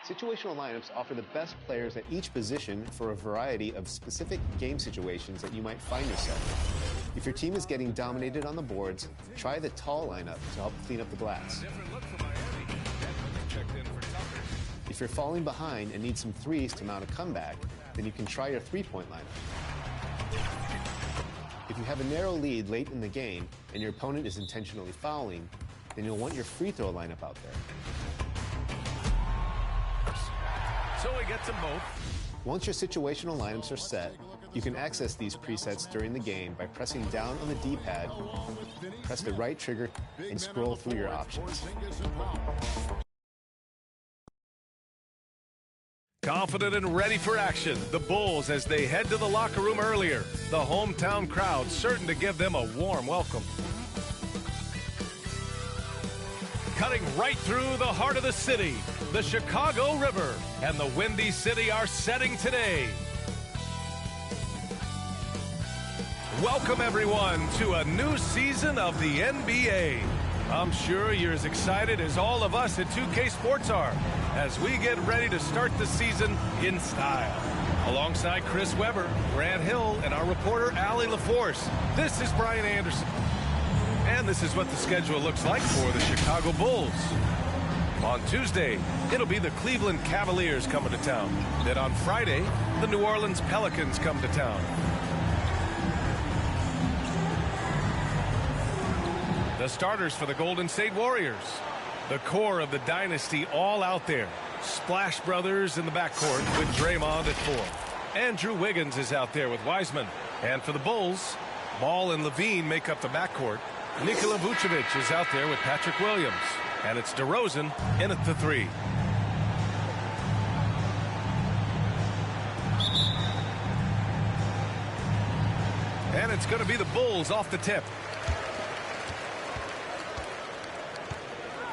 Situational lineups offer the best players at each position for a variety of specific game situations that you might find yourself. If your team is getting dominated on the boards, try the tall lineup to help clean up the glass. If you're falling behind and need some threes to mount a comeback, then you can try your three-point lineup. If you have a narrow lead late in the game and your opponent is intentionally fouling, then you'll want your free throw lineup out there. So he gets them both. Once your situational lineups are set, you can access these presets during the game by pressing down on the D-pad, press the right trigger, and scroll through your options. Confident and ready for action, the Bulls as they head to the locker room earlier. The hometown crowd certain to give them a warm welcome. Cutting right through the heart of the city, the Chicago River and the Windy City are setting today. Welcome everyone to a new season of the NBA. I'm sure you're as excited as all of us at 2K Sports are as we get ready to start the season in style. Alongside Chris Webber, Grant Hill, and our reporter Allie LaForce, this is Brian Anderson. And this is what the schedule looks like for the Chicago Bulls. On Tuesday, it'll be the Cleveland Cavaliers coming to town. Then on Friday, the New Orleans Pelicans come to town. The starters for the Golden State Warriors. The core of the dynasty all out there. Splash Brothers in the backcourt with Draymond at 4. Andrew Wiggins is out there with Wiseman. And for the Bulls, Ball and Levine make up the backcourt. Nikola Vucevic is out there with Patrick Williams. And it's DeRozan in at the 3. And it's going to be the Bulls off the tip.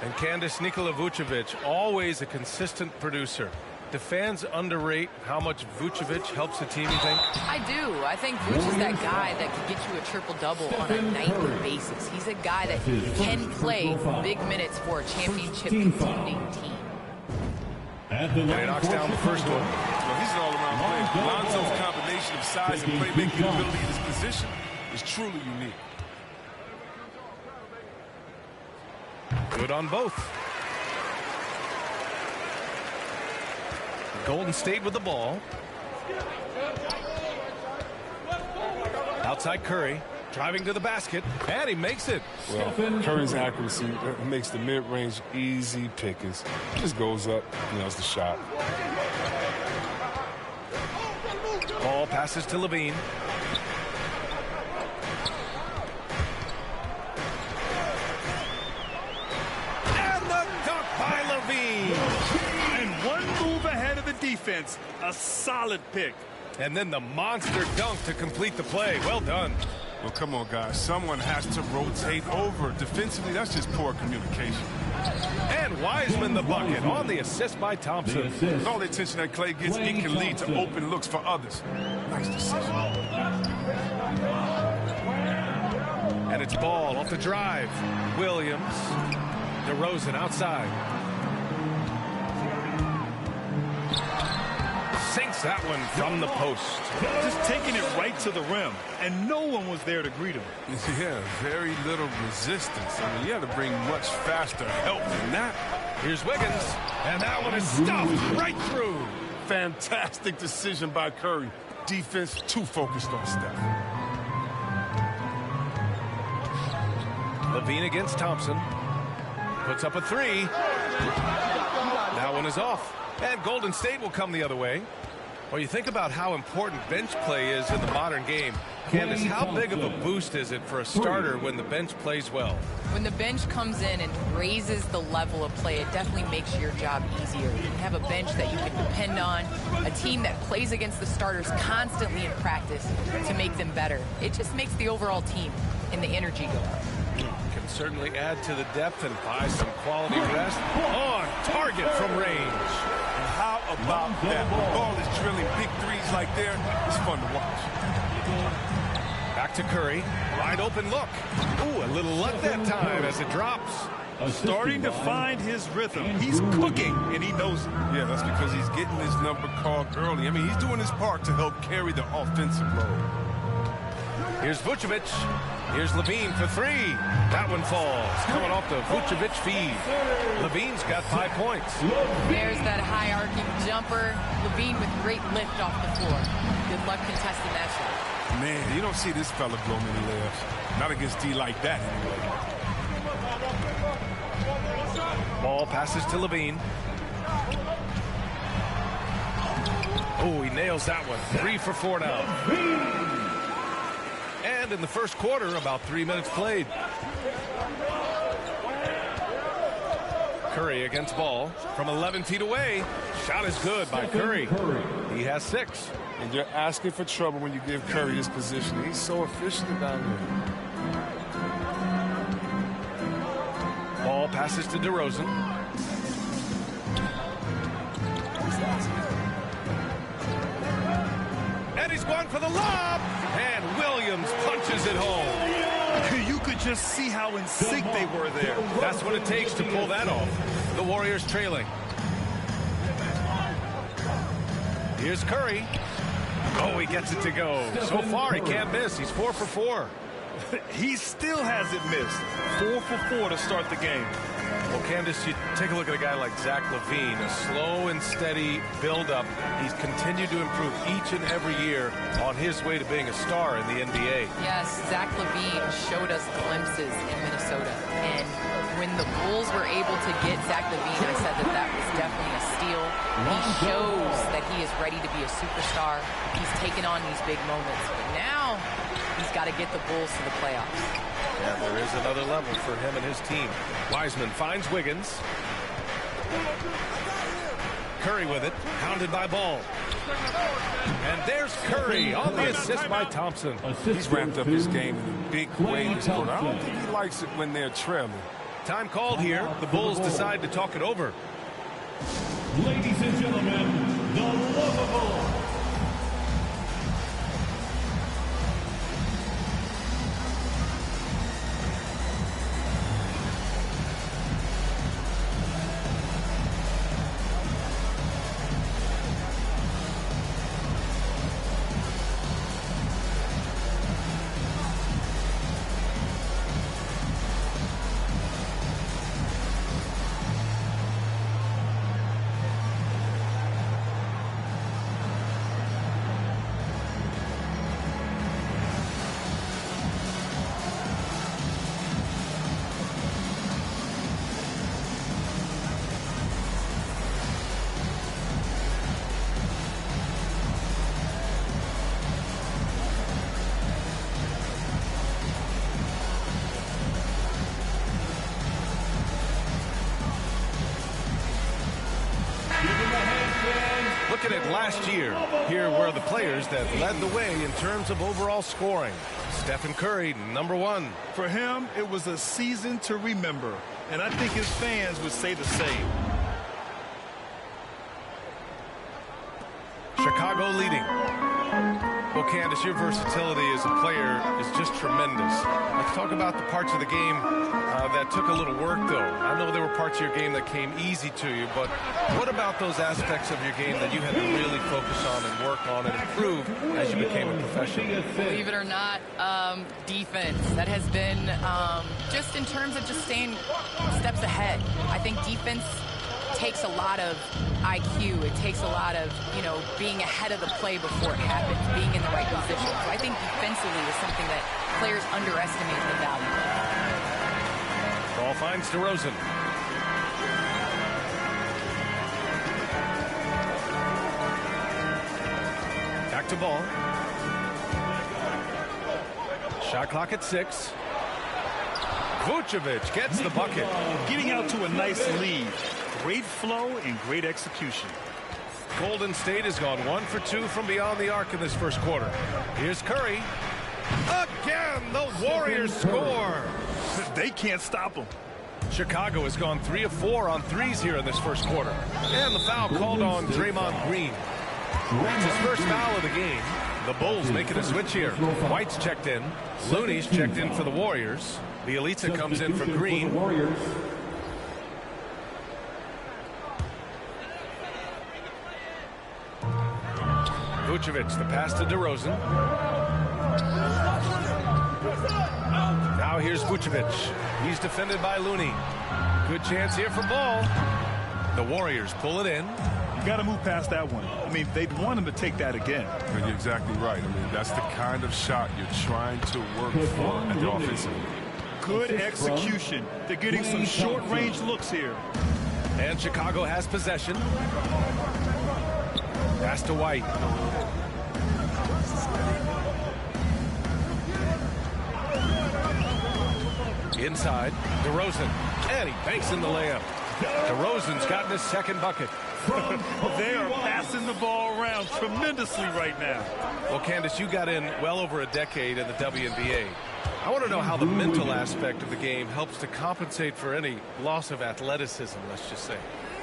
And Candace, Nikola Vucevic, always a consistent producer. Do fans underrate how much Vucevic helps a team, you think? I do. I think Vuce is that guy that can get you a triple-double on a nightly basis. He's a guy that can play big minutes for a championship contending team. And he knocks down the first one. Well, he's an all-around player. Lonzo's combination of size and playmaking ability in his position is truly unique. Good on both. Golden State with the ball. Outside Curry, driving to the basket, and he makes it. Well, Curry's accuracy makes the mid-range easy pickings. Just goes up, nails the shot. Ball passes to Levine. Defense, a solid pick. And then the monster dunk to complete the play. Well done. Well, come on, guys. Someone has to rotate over. Defensively, that's just poor communication. And Wiseman the bucket on the assist by Thompson. With all the attention that Clay gets, it can lead to open looks for others. Nice decision. And it's Ball off the drive. Williams. DeRozan outside. Sinks that one from the post. Just taking it right to the rim, and no one was there to greet him. Yeah, very little resistance. I mean, you have to bring much faster help than that. Here's Wiggins, and that one is stuffed right through. Fantastic decision by Curry. Defense too focused on Steph. Levine against Thompson. Puts up a 3. That one is off. And Golden State will come the other way. Well, you think about how important bench play is in the modern game. Candace, how big of a boost is it for a starter when the bench plays well? When the bench comes in and raises the level of play, it definitely makes your job easier. You can have a bench that you can depend on, a team that plays against the starters constantly in practice to make them better. It just makes the overall team and the energy go up. Can certainly add to the depth and buy some quality rest. On target from range. How about that? The ball is drilling big threes like there. It's fun to watch. Back to Curry. Wide open look. Ooh, a little luck that time as it drops. Starting to find his rhythm. He's cooking, and he knows it. Yeah, that's because he's getting his number called early. I mean, he's doing his part to help carry the offensive load. Here's Vucevic. Here's Levine for three. That one falls. Coming off the Vucevic feed. Levine's got 5 points. There's that high arcing jumper. Levine with great lift off the floor. Good luck contesting that shot. Man, you don't see this fella blow many layups. Not against D like that, anyway. Ball passes to Levine. Oh, he nails that one. 3 for 4 now. And in the first quarter, about 3 minutes played. Curry against Ball from 11 feet away. Shot is good by Curry. He has 6. And you're asking for trouble when you give Curry this position. He's so efficient down there. Ball passes to DeRozan. And he's going for the lob. And Williams punches it home. You could just see how in sync they were there. That's what it takes to pull that off. The Warriors trailing. Here's Curry. Oh, he gets it to go. So far, he can't miss. He's 4 for 4. He still hasn't missed. 4 for 4 to start the game. Well, Candace, you take a look at a guy like Zach LaVine, a slow and steady build-up. He's continued to improve each and every year on his way to being a star in the NBA. Yes, Zach LaVine showed us glimpses in Minnesota. And when the Bulls were able to get Zach LaVine, I said that that was definitely a steal. He shows that he is ready to be a superstar. He's taken on these big moments. But now he's got to get the Bulls to the playoffs. Yeah, there is another level for him and his team. Wiseman finds Wiggins. Curry with it, pounded by Ball. And there's Curry on the assist by Thompson. He's ramped up his game in a big way this quarter. I don't think he likes it when they're trailing. Time called here. The Bulls decide to talk it over. Ladies and gentlemen, the lovable. Looking at last year, here were the players that led the way in terms of overall scoring. Stephen Curry, #1. For him, it was a season to remember, and I think his fans would say the same. Chicago leading. Well, Candace, your versatility as a player is just tremendous. Let's talk about the parts of the game that took a little work, though. I know there were parts of your game that came easy to you, but what about those aspects of your game that you had to really focus on and work on and improve as you became a professional? Believe it or not, defense. That has been just in terms of just staying steps ahead. I think defense takes a lot of IQ. It takes a lot of, being ahead of the play before it happens, being in the right position. So I think defensively is something that players underestimate the value of. Ball finds DeRozan. Back to Ball. Shot clock at 6. Vucevic gets the bucket. Getting out to a nice lead. Great flow and great execution. Golden State has gone 1 for 2 from beyond the arc in this first quarter. Here's Curry. Again, the Warriors score. They can't stop them. Chicago has gone 3 of 4 on threes here in this first quarter. And the foul called on Draymond Green. That's his first foul of the game. The Bulls making a switch here. White's checked in. Looney's checked in for the Warriors. Bielitsa comes in for Green. Vucevic, the pass to DeRozan. Now here's Vucevic. He's defended by Looney. Good chance here for Ball. The Warriors pull it in. You got to move past that one. I mean, they'd want him to take that again. You're exactly right. I mean, that's the kind of shot you're trying to work for at the offensive. Good execution. They're getting some short-range looks here. And Chicago has possession. Pass to White. Inside, DeRozan. And he banks in the layup. DeRozan's gotten his second bucket. They are passing the ball around tremendously right now. Well, Candace, you got in well over a decade in the WNBA. I want to know how the mental aspect of the game helps to compensate for any loss of athleticism, let's just say.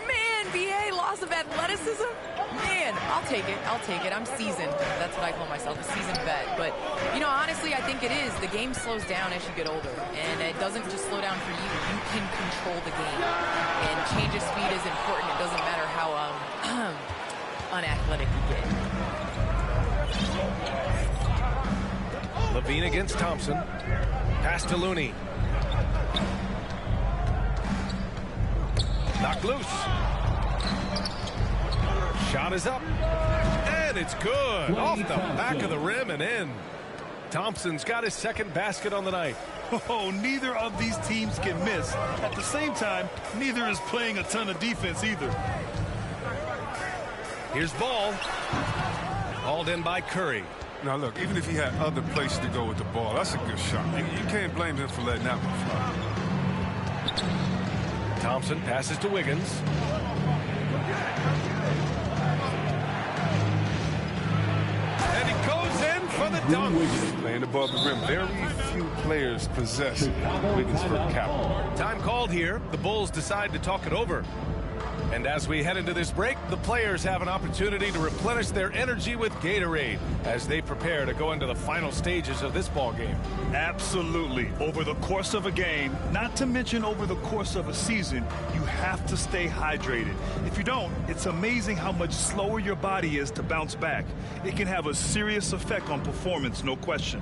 Man, BA, loss of athleticism? Man, I'll take it. I'll take it. I'm seasoned. That's what I call myself, a seasoned vet. But, you know, honestly, I think it is. The game slows down as you get older. And it doesn't just slow down for you. You can control the game. And change of speed is important. It doesn't matter how unathletic you get. Levine against Thompson. Pass to Looney. Knocked loose. Shot is up. And it's good. Off the back of the rim and in. Thompson's got his second basket on the night. Oh, neither of these teams can miss. At the same time, neither is playing a ton of defense either. Here's Ball. Hauled in by Curry. Now, look, even if he had other places to go with the ball, that's a good shot. You can't blame him for letting that one fly. Thompson passes to Wiggins. And he goes in for the dunk. Playing above the rim. Very few players possess Wiggins for capital. Time called here. The Bulls decide to talk it over. And as we head into this break, the players have an opportunity to replenish their energy with Gatorade as they prepare to go into the final stages of this ball game. Absolutely. Over the course of a game, not to mention over the course of a season, you have to stay hydrated. If you don't, it's amazing how much slower your body is to bounce back. It can have a serious effect on performance, no question.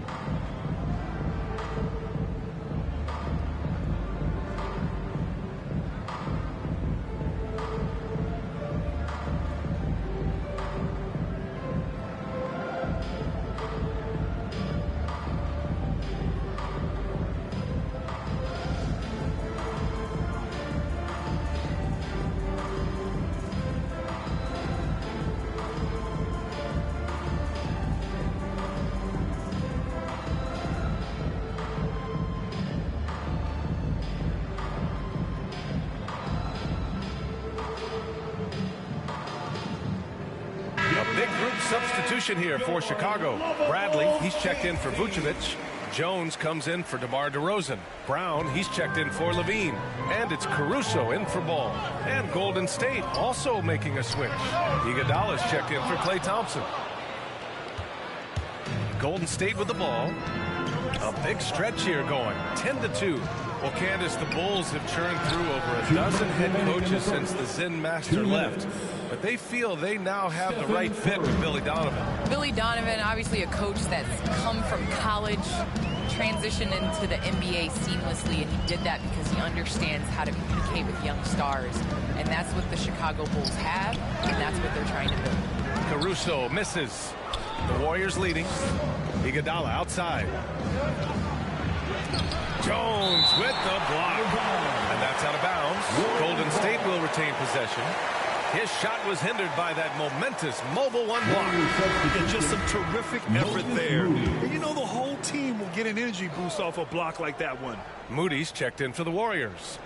Substitution here for Chicago. Bradley, he's checked in for Vucevic. Jones comes in for DeMar DeRozan. Brown, he's checked in for Levine. And it's Caruso in for Ball. And Golden State also making a switch. Iguodala's checked in for Klay Thompson. Golden State with the ball. A big stretch here going. 10-2. Well, Candace, the Bulls have churned through over a dozen head coaches since the Zen Master left. But they feel they now have the right fit with Billy Donovan. Billy Donovan, obviously a coach that's come from college, transitioned into the NBA seamlessly, and he did that because he understands how to communicate with young stars. And that's what the Chicago Bulls have, and that's what they're trying to build. Caruso misses. The Warriors leading. Iguodala outside. Jones with the block. And that's out of bounds. Golden State will retain possession. His shot was hindered by that momentous mobile one block. And just some terrific effort there. And you know the whole team will get an energy boost off a block like that one. Moody's checked in for the Warriors.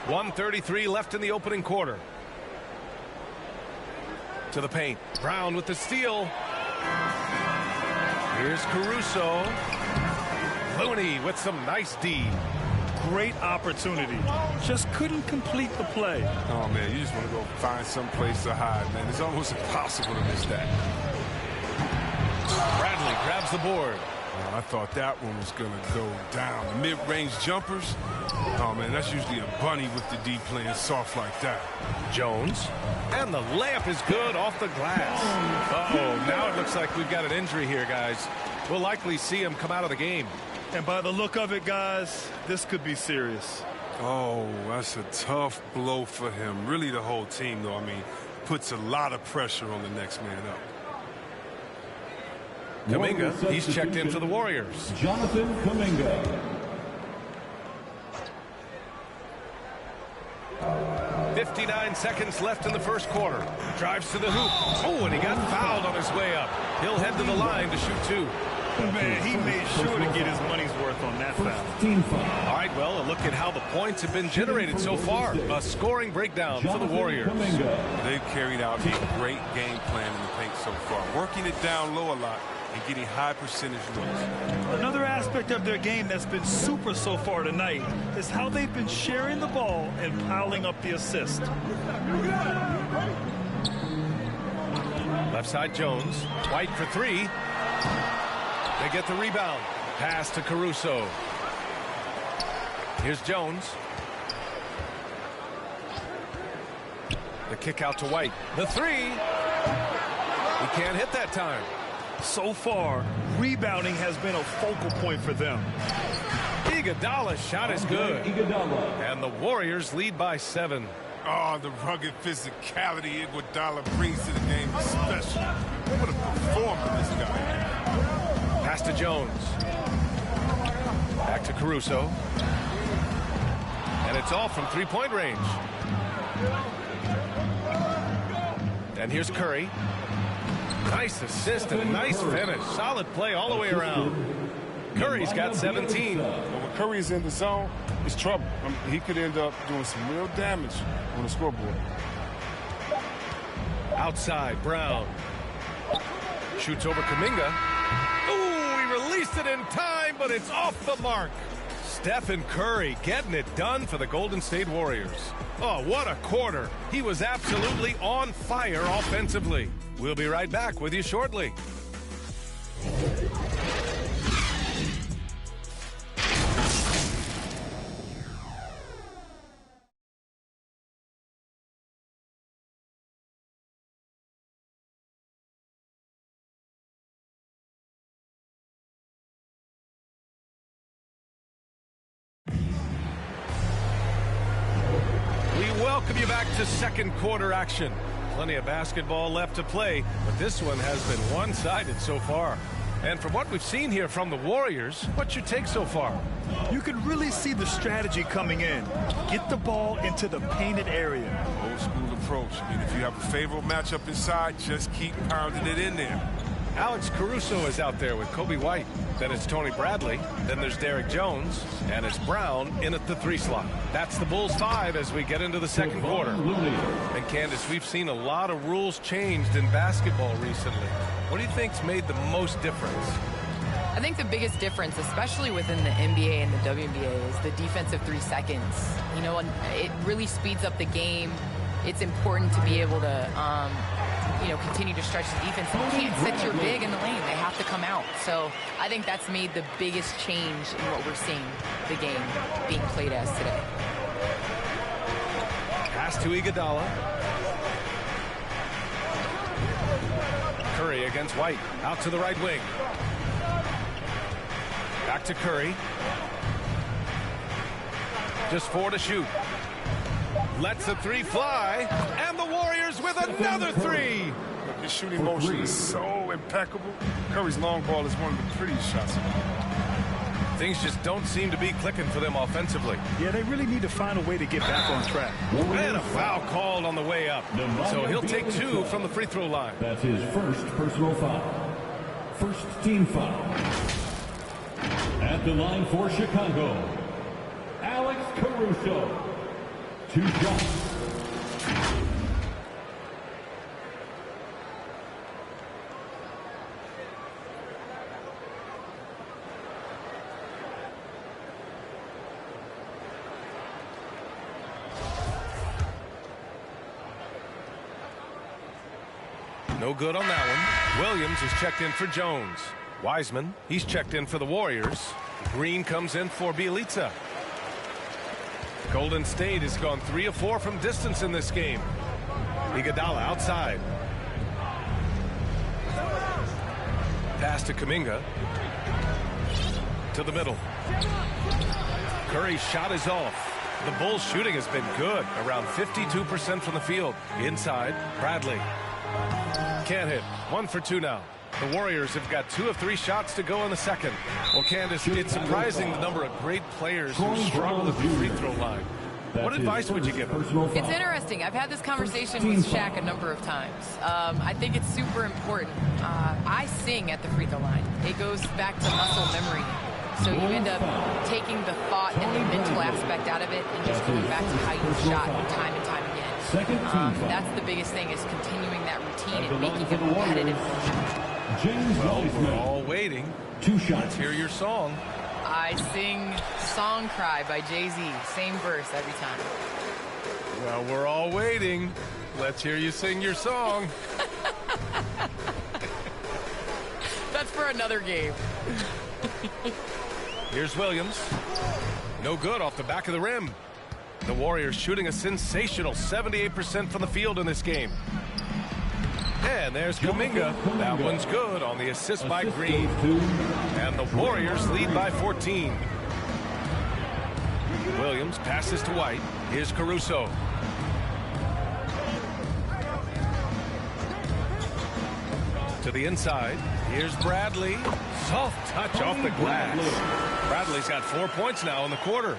1:33 left in the opening quarter. To the paint. Brown with the steal. Here's Caruso. Looney with some nice D. Great opportunity. Just couldn't complete the play. Oh, man, you just want to go find some place to hide, man. It's almost impossible to miss that. Bradley grabs the board. I thought that one was going to go down. The mid-range jumpers, oh, man, that's usually a bunny with the D playing soft like that. Jones. And the layup is good off the glass. Uh-oh, now it looks like we've got an injury here, guys. We'll likely see him come out of the game. And by the look of it, guys, this could be serious. Oh, that's a tough blow for him. Really the whole team, though. I mean, puts a lot of pressure on the next man up. Kamenga, he's checked in for the Warriors. Jonathan Kamenga. 59 seconds left in the first quarter. Drives to the hoop. Oh, and he got fouled on his way up. He'll head to the line to shoot two. Man, he made sure to get his money's worth on that foul. All right, well, a look at how the points have been generated so far. A scoring breakdown for the Warriors. They've carried out a great game plan in the paint so far, working it down low a lot and getting high percentage looks. Another aspect of their game that's been super so far tonight is how they've been sharing the ball and piling up the assist. Left side Jones. White for three. They get the rebound. Pass to Caruso. Here's Jones. The kick out to White. The three. He can't hit that time. So far, rebounding has been a focal point for them. Iguodala's shot is good. And the Warriors lead by 7. Oh, the rugged physicality Iguodala brings to the game is special. What a performer this guy. Pass to Jones. Back to Caruso. And it's all from three-point range. And here's Curry. Nice assist and nice finish. Solid play all the way around. Curry's got 17. When Curry's in the zone, it's trouble. He could end up doing some real damage on the scoreboard. Outside, Brown. Shoots over Kamenga. Ooh, he released it in time, but it's off the mark. Stephen Curry getting it done for the Golden State Warriors. Oh, what a quarter. He was absolutely on fire offensively. We'll be right back with you shortly. Welcome you back to second quarter action. Plenty of basketball left to play, but this one has been one-sided so far. And from what we've seen here from the Warriors, what's your take so far? You can really see the strategy coming in. Get the ball into the painted area. Old school approach. I mean, if you have a favorable matchup inside, just keep pounding it in there. Alex Caruso is out there with Kobe White. Then it's Tony Bradley. Then there's Derek Jones. And it's Brown in at the 3 slot. That's the Bulls 5 as we get into the second quarter. And Candace, we've seen a lot of rules changed in basketball recently. What do you think's made the most difference? I think the biggest difference, especially within the NBA and the WNBA, is the defensive 3 seconds. You know, it really speeds up the game. It's important to be able to, continue to stretch the defense. You can't sit your big in the lane. They have to come out. So I think that's made the biggest change in what we're seeing the game being played as today. Pass to Iguodala. Curry against White. Out to the right wing. Back to Curry. Just 4 to shoot. Lets the 3 fly. And the Warriors with another 3. His shooting motion is so impeccable. Curry's long ball is one of the prettiest shots. Things just don't seem to be clicking for them offensively. Yeah, they really need to find a way to get back on track. And a foul called on the way up. So he'll take 2 from the free throw line. That's his first personal foul. First team foul. At the line for Chicago, Alex Caruso. 2 shots. No good on that one. Williams is checked in for Jones. Wiseman, he's checked in for the Warriors. Green comes in for Bielitsa. Golden State has gone 3 of 4 from distance in this game. Iguodala outside. Pass to Kamenga. To the middle. Curry's shot is off. The Bulls' shooting has been good, around 52% from the field. Inside, Bradley. Can't hit. 1 for 2 now. The Warriors have got 2 of 3 shots to go in the second. Well, Candace, it's surprising the number of great players who struggle at the free throw line. What advice would you give them? It's interesting. I've had this conversation with Shaq a number of times. I think it's super important. I sing at the free throw line. It goes back to muscle memory. So you end up taking the thought and the mental aspect out of it and just going back to how you shot time and time again. That's the biggest thing, is continuing that routine and making it competitive. Well, we're all waiting. 2 shots. Let's hear your song. I sing Song Cry by Jay-Z. Same verse every time. Well, we're all waiting. Let's hear you sing your song. That's for another game. Here's Williams. No good off the back of the rim. The Warriors shooting a sensational 78% from the field in this game. And there's Kamenga. That one's good on the assist by Green. And the Warriors lead by 14. Williams passes to White. Here's Caruso. To the inside. Here's Bradley. Soft touch off the glass. Bradley's got 4 points now in the quarter.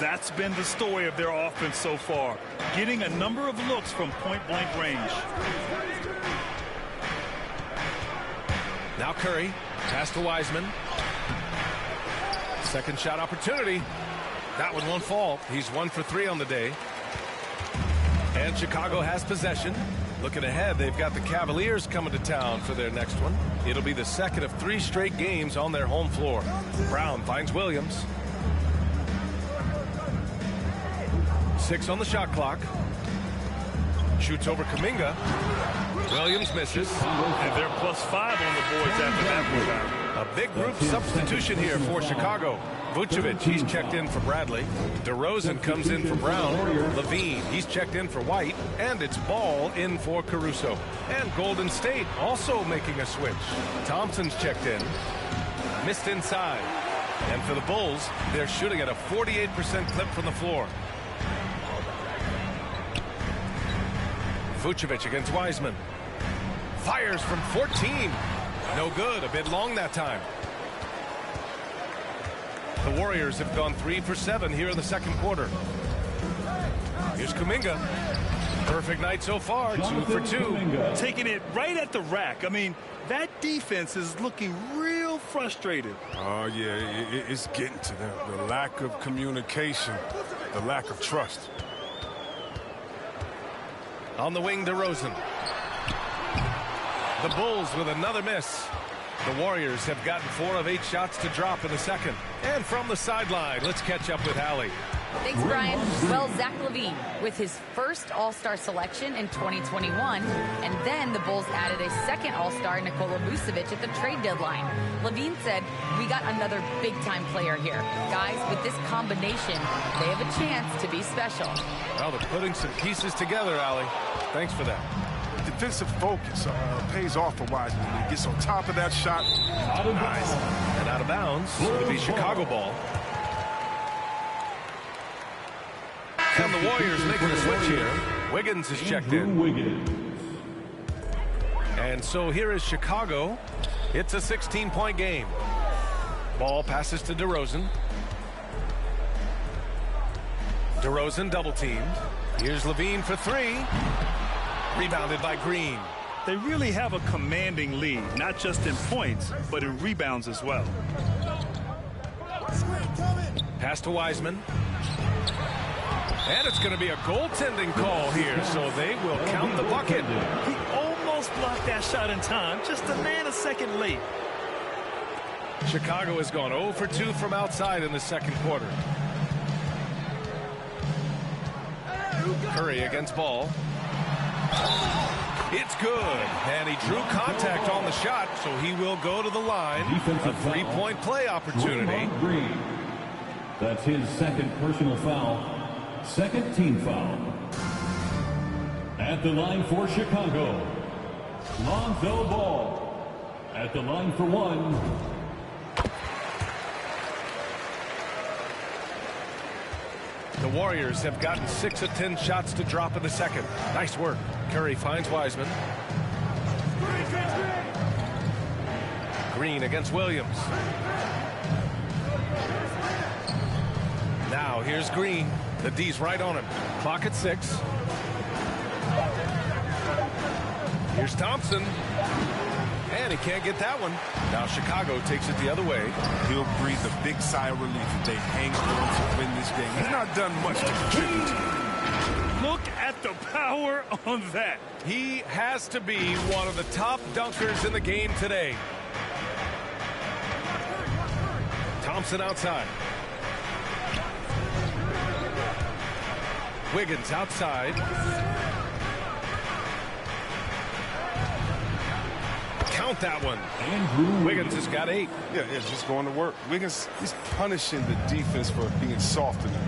That's been the story of their offense so far, getting a number of looks from point-blank range. Now Curry, pass to Wiseman. Second shot opportunity. That one won't fall. He's 1 for 3 on the day. And Chicago has possession. Looking ahead, they've got the Cavaliers coming to town for their next one. It'll be the second of 3 straight games on their home floor. Brown finds Williams. 6 on the shot clock. Shoots over Kamenga. Williams misses. And they're +5 on the boards after that rebound. A big group substitution here for Chicago. Vucevic, he's checked in for Bradley. DeRozan comes in for Brown. Levine, he's checked in for White. And it's Ball in for Caruso. And Golden State also making a switch. Thompson's checked in. Missed inside. And for the Bulls, they're shooting at a 48% clip from the floor. Vucevic against Wiseman. Fires from 14. No good. A bit long that time. The Warriors have gone 3 for 7 here in the second quarter. Here's Kamenga. Perfect night so far. 2 for 2. Taking it right at the rack. I mean, that defense is looking real frustrated. Oh, yeah, it's getting to them. The lack of communication, the lack of trust. On the wing, DeRozan. The Bulls with another miss. The Warriors have gotten 4 of 8 shots to drop in the second. And from the sideline, let's catch up with Allie. Thanks, Brian. Well, Zach LaVine with his first All-Star selection in 2021, and then the Bulls added a second All-Star, Nikola Vucevic, at the trade deadline. LaVine said, "We got another big-time player here. Guys, with this combination, they have a chance to be special." Well, they're putting some pieces together, Allie. Thanks for that. Defensive focus pays off for Wiseman. He gets on top of that shot. Nice. And out of bounds. It'll be Chicago ball. And the Warriors making a switch here. Wiggins is checked in. And so here is Chicago. It's a 16-point game. Ball passes to DeRozan. DeRozan double-teamed. Here's Levine for 3. Rebounded by Green. They really have a commanding lead, not just in points, but in rebounds as well. Pass to Wiseman. And it's going to be a goaltending call here, so they will count the bucket. He almost blocked that shot in time, just a nanosecond late. Chicago has gone 0 for 2 from outside in the second quarter. Curry against Ball. It's good. And he drew contact on the shot, so he will go to the line. A three-point play opportunity. Green. That's his second personal foul. Second team foul. At the line for Chicago, Lonzo Ball. At the line for one. The Warriors have gotten 6 of 10 shots to drop in the second. Nice work. Curry finds Wiseman. Green against Williams. Now here's Green. The D's right on him. Clock at 6. Here's Thompson. And he can't get that one. Now Chicago takes it the other way. He'll breathe a big sigh of relief if they hang on to win this game. He's not done much to contribute. Look at the power on that. He has to be one of the top dunkers in the game today. Thompson outside. Wiggins outside. Count that one. Wiggins has got 8. Yeah, it's just going to work. Wiggins is punishing the defense for being soft in it.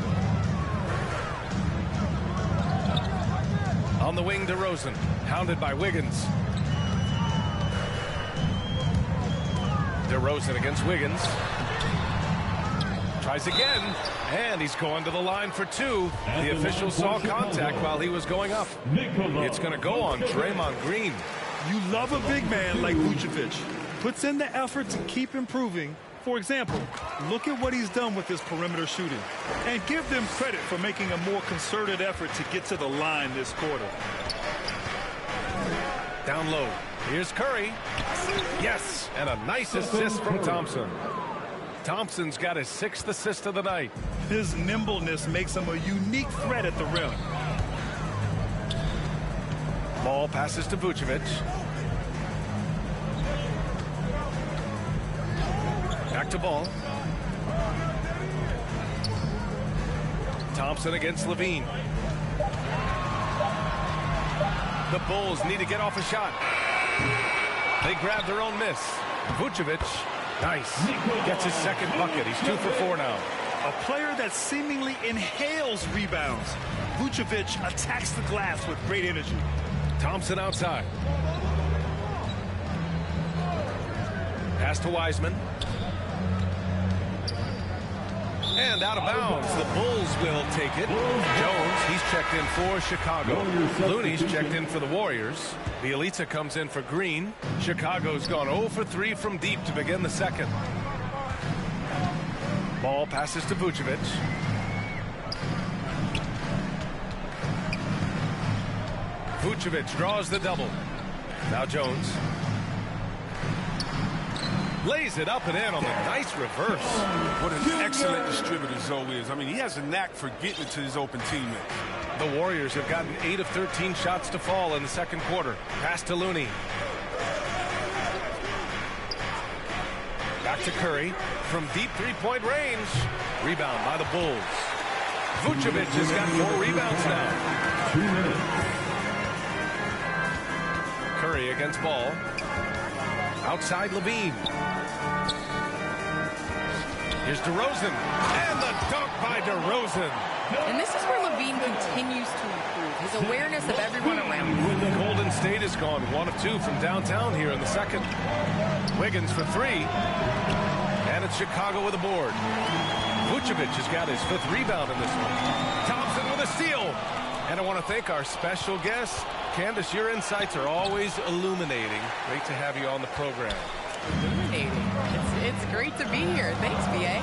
On the wing, DeRozan, hounded by Wiggins. DeRozan against Wiggins. Tries again, and he's going to the line for 2. The official saw contact while he was going up. It's going to go on Draymond Green. You love a big man like Vucevic. Puts in the effort to keep improving. For example, look at what he's done with his perimeter shooting. And give them credit for making a more concerted effort to get to the line this quarter. Down low. Here's Curry. Yes, and a nice assist from Thompson. Thompson's got his 6th assist of the night. His nimbleness makes him a unique threat at the rim. Ball passes to Vucevic. Back to Ball. Thompson against Levine. The Bulls need to get off a shot. They grab their own miss. Vucevic, nice. Gets his second bucket. He's 2 for 4 now. A player that seemingly inhales rebounds. Vucevic attacks the glass with great energy. Thompson outside. Pass to Wiseman. And out of bounds. The Bulls will take it. Jones, he's checked in for Chicago. Looney's checked in for the Warriors. Bielitsa comes in for Green. Chicago's gone 0 for 3 from deep to begin the second. Ball passes to Vucevic. Vucevic draws the double. Now Jones. Lays it up and in on the nice reverse. What an excellent distributor Zoe is. I mean, he has a knack for getting it to his open teammates. The Warriors have gotten 8 of 13 shots to fall in the second quarter. Pass to Looney. Back to Curry from deep three-point range. Rebound by the Bulls. Vucevic has got 4 rebounds now. 2 minutes. Curry against Ball. Outside Levine. Here's DeRozan. And the dunk by DeRozan. And this is where Levine continues to improve. His awareness of everyone around him. Golden State has gone 1 of 2 from downtown here in the second. Wiggins for 3. And it's Chicago with a board. Vucevic has got his 5th rebound in this one. Thompson with a steal. And I want to thank our special guest. Candace, your insights are always illuminating. Great to have you on the program. Illuminating. It's great to be here. Thanks, B.A.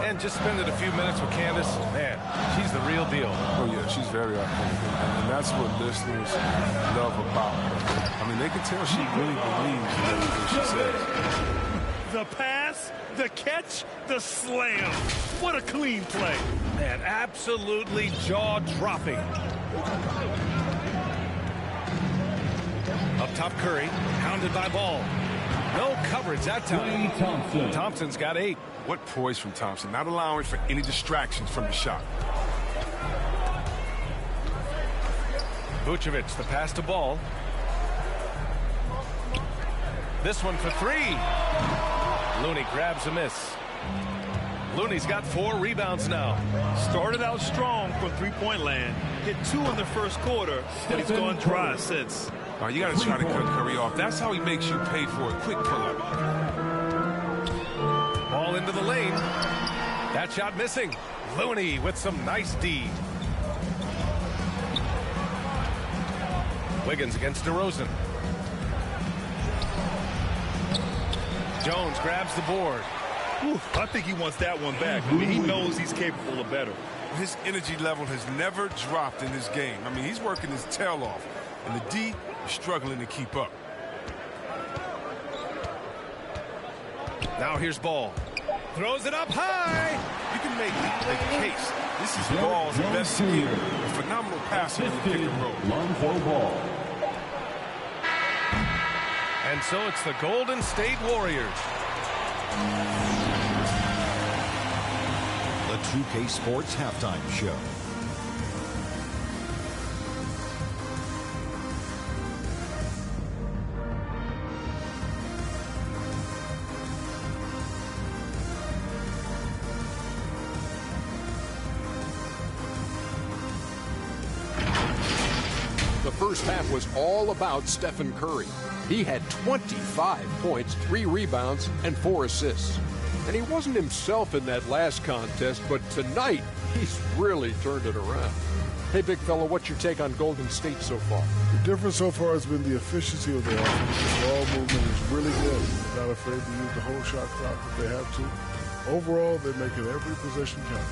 And just spending a few minutes with Candace, man, she's the real deal. Oh, yeah, she's very authentic. And that's what listeners love about her. I mean, they can tell she really believes in everything she says. The pass, the catch, the slam. What a clean play. Man, absolutely jaw-dropping. Up top, Curry, hounded by Ball. No coverage that time. Thompson's got 8. What poise from Thompson, not allowing for any distractions from the shot. Vucevic, the pass to Ball. This one for three. Looney grabs a miss. Looney's got 4 rebounds now. Started out strong from three-point land. Hit 2 in the first quarter, but he's gone dry since. Oh, you got to try to cut Curry off. That's how he makes you pay for a quick pull-up. Ball into the lane. That shot missing. Looney with some nice D. Wiggins against DeRozan. Jones grabs the board. I think he wants that one back. I mean, he knows he's capable of better. His energy level has never dropped in this game. I mean, he's working his tail off, and the D is struggling to keep up. Now here's Ball. Throws it up high. You can make the case. This is Ball's best skill. A phenomenal passer in the pick and roll. Lonzo Ball. And so it's the Golden State Warriors. The 2K Sports Halftime Show. The first half was all about Stephen Curry. He had 25 points, 3 rebounds, and 4 assists. And he wasn't himself in that last contest, but tonight, he's really turned it around. Hey, big fella, what's your take on Golden State so far? The difference so far has been the efficiency of their offense. The ball movement is really good. They're not afraid to use the whole shot clock if they have to. Overall, they're making every possession count.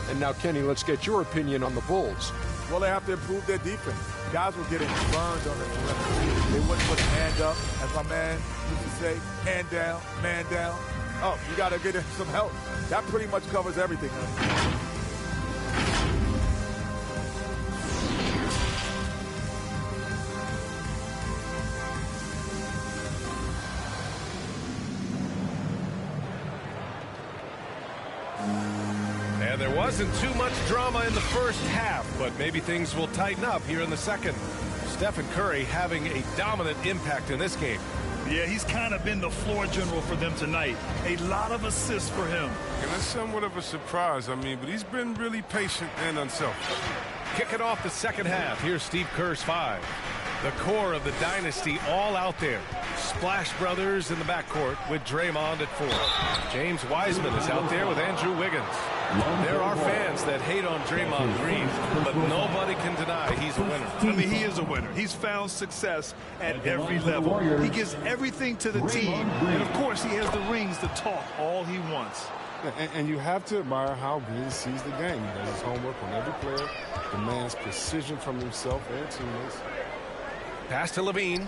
And now, Kenny, let's get your opinion on the Bulls. Well, they have to improve their defense. Guys were getting burned on the perimeter. They wouldn't put a hand up, as my man used to say, hand down, man down. Oh, you got to get him some help. That pretty much covers everything. And there wasn't too much drama in the first half, but maybe things will tighten up here in the second. Stephen Curry having a dominant impact in this game. Yeah, he's kind of been the floor general for them tonight. A lot of assists for him. And that's somewhat of a surprise, I mean, but he's been really patient and unselfish. Kicking off the second half, here's Steve Kerr's 5. The core of the dynasty all out there. Splash Brothers in the backcourt with Draymond at 4. James Wiseman is out there with Andrew Wiggins. There are fans that hate on Draymond Green, but nobody can deny he's a winner. I mean, he is a winner. He's found success at every level. He gives everything to the team. And, of course, he has the rings to talk all he wants. And you have to admire how Green sees the game. He does his homework on every player, demands precision from himself and teammates. Pass to Levine.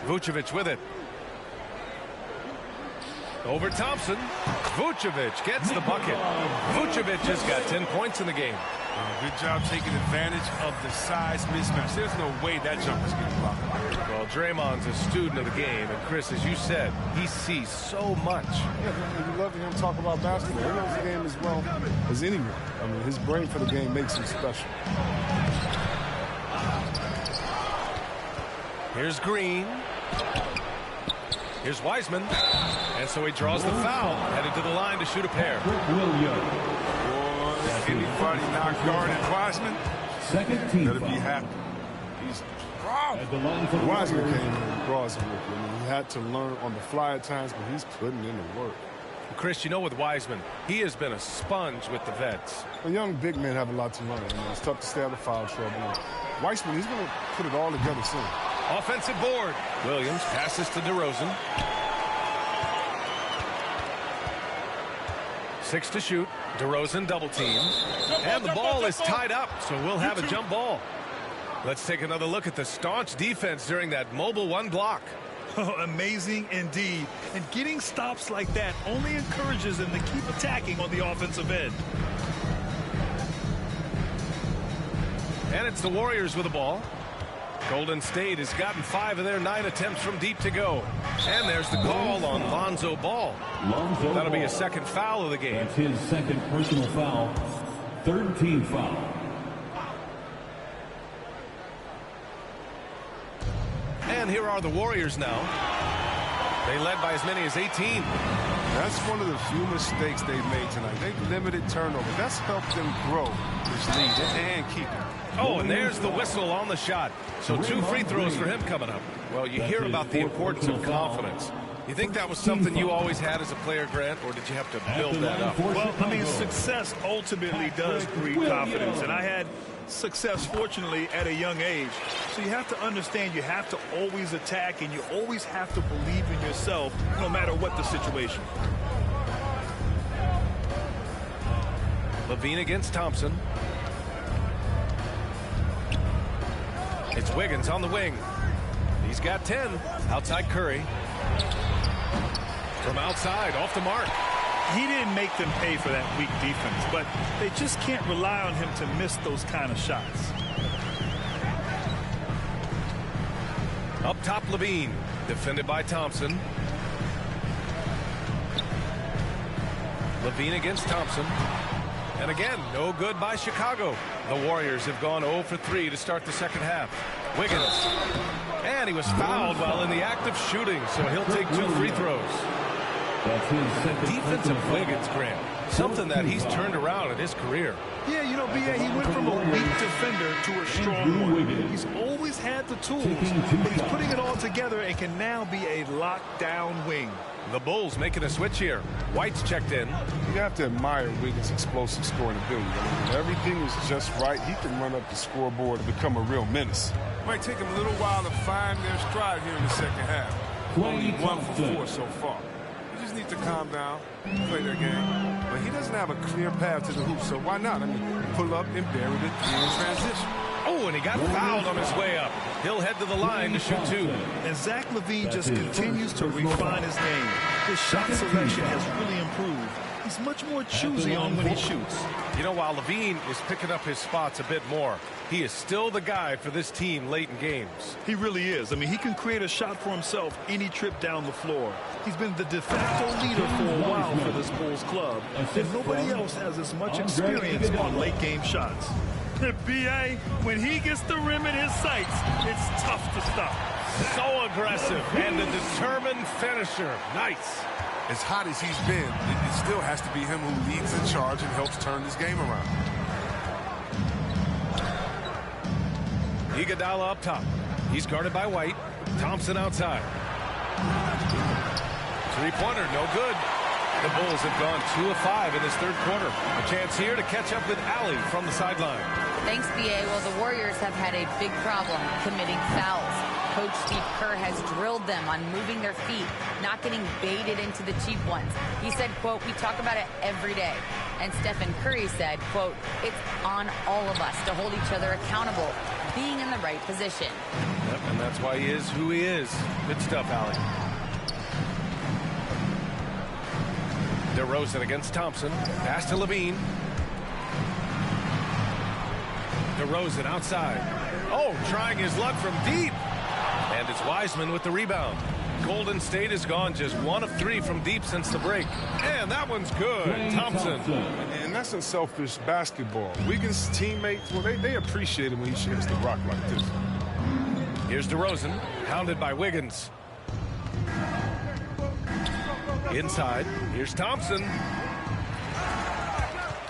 Vucevic with it. Over Thompson. Vucevic gets the bucket. Vucevic has got 10 points in the game. Good job taking advantage of the size mismatch. There's no way that jump is getting blocked. Well, Draymond's a student of the game. And, Chris, as you said, he sees so much. Yeah, you love to hear him talk about basketball. He knows the game as well as anyone. I mean, his brain for the game makes him special. Here's Green. Here's Wiseman. And so he draws the foul. Headed to the line to shoot a pair. Anybody not guarding Wiseman? Second team. Gotta be happy. He's Wiseman came in and draws him. I mean, he had to learn on the fly at times, but he's putting in the work. Chris, you know, with Wiseman, he has been a sponge with the vets. Well, young big men have a lot to learn. I mean, it's tough to stay out of foul trouble. Wiseman, he's going to put it all together soon. Offensive board. Williams passes to DeRozan. 6 to shoot. DeRozan double team. And the ball is tied up, so we'll have a jump ball. Let's take another look at the staunch defense during that mobile 1 block. Oh, amazing indeed. And getting stops like that only encourages them to keep attacking on the offensive end. And it's the Warriors with the ball. Golden State has gotten 5 of their 9 attempts from deep to go. And there's the call on Lonzo Ball. That'll be a second foul of the game. That's his second personal foul. Third team foul. And here are the Warriors now. They led by as many as 18. That's one of the few mistakes they've made tonight. They've limited turnovers. That's helped them grow this lead and keep it. Oh, and there's the whistle on the shot. So 2 free throws for him coming up. Well, you hear about the importance of confidence. You think that was something you always had as a player, Grant, or did you have to build that up? Well, I mean, success ultimately does breed confidence, and I had success, fortunately, at a young age. So you have to understand you have to always attack, and you always have to believe in yourself no matter what the situation. Levine against Thompson. It's Wiggins on the wing. He's got 10. Outside Curry. From outside, off the mark. He didn't make them pay for that weak defense, but they just can't rely on him to miss those kind of shots. Up top, Levine. Defended by Thompson. Levine against Thompson. And again, no good by Chicago. The Warriors have gone 0 for 3 to start the second half. Wiggins. And he was fouled while in the act of shooting, so he'll take 2 free throws. Defensive Wiggins, Grant. Something that he's turned around in his career. Yeah, you know, B.A., he went from a weak defender to a strong one. He's always had the tools, but he's putting it all together and can now be a lockdown wing. The Bulls making a switch here. White's checked in. You have to admire Wiggins' explosive scoring ability. I mean, when everything is just right, he can run up the scoreboard and become a real menace. Might take him a little while to find their stride here in the second half. Only 1 for 4 so far. He just needs to calm down, play their game. But he doesn't have a clear path to the hoop, so why not? I mean, pull up and bury it in transition. Oh, and he got fouled on his way up. He'll head to the line to shoot 2. And Zach LaVine just continues to refine his game. His shot selection has really improved. He's much more choosy on when he shoots. You know, while LaVine is picking up his spots a bit more, he is still the guy for this team late in games. He really is. I mean, he can create a shot for himself any trip down the floor. He's been the de facto leader for a while for this Bulls club, and nobody else has as much experience on late-game shots. B.A., when he gets the rim in his sights, it's tough to stop. So aggressive and a determined finisher. Nice. As hot as he's been, it still has to be him who leads the charge and helps turn this game around. Iguodala up top. He's guarded by White. Thompson outside. Three-pointer, no good. The Bulls have gone 2 of 5 in this third quarter. A chance here to catch up with Allie from the sideline. Thanks, B.A. Well, the Warriors have had a big problem committing fouls. Coach Steve Kerr has drilled them on moving their feet, not getting baited into the cheap ones. He said, quote, "We talk about it every day." And Stephen Curry said, quote, "It's on all of us to hold each other accountable, being in the right position." Yep, and that's why he is who he is. Good stuff, Allie. DeRozan against Thompson. Pass to Levine. DeRozan outside. Oh, trying his luck from deep. And it's Wiseman with the rebound. Golden State has gone just 1 of 3 from deep since the break. And that one's good. Thompson. And that's unselfish basketball. Wiggins' teammates, well, they appreciate it when he shares the rock like this. Here's DeRozan, pounded by Wiggins. Inside, here's Thompson.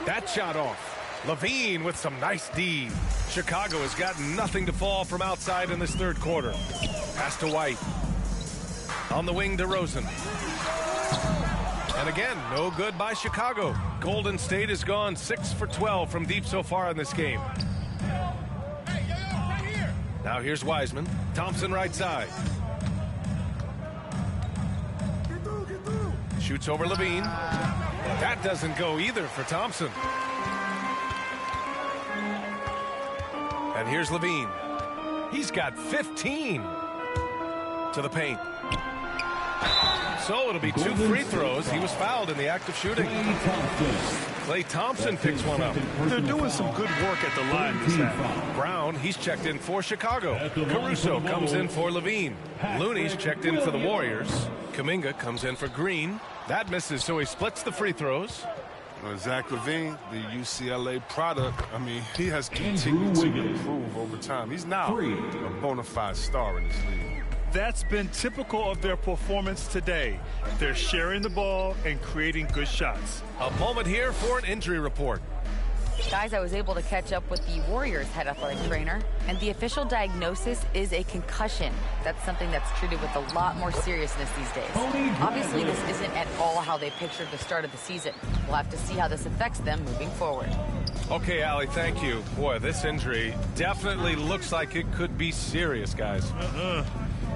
That shot off. Levine with some nice D. Chicago has got nothing to fall from outside in this third quarter. Pass to White. On the wing, DeRozan. And again, no good by Chicago. Golden State has gone 6 for 12 from deep so far in this game. Now here's Wiseman. Thompson right side. Shoots over Levine. That doesn't go either for Thompson. And here's Levine. He's got 15 to the paint. So it'll be 2 free throws. He was fouled in the act of shooting. Klay Thompson picks one up. They're doing some good work at the line this half. Brown, he's checked in for Chicago. Caruso comes in for Levine. Looney's checked in for the Warriors. Kamenga comes in for Green. That misses, so he splits the free throws. Zach LaVine, the UCLA product, I mean, he has continued to improve over time. He's now a bona fide star in this league. That's been typical of their performance today. They're sharing the ball and creating good shots. A moment here for an injury report. Guys, I was able to catch up with the Warriors head athletic trainer, and the official diagnosis is a concussion. That's something that's treated with a lot more seriousness these days. Obviously, this isn't at all how they pictured the start of the season. We'll have to see how this affects them moving forward. Okay, Allie, thank you. Boy, this injury definitely looks like it could be serious, guys.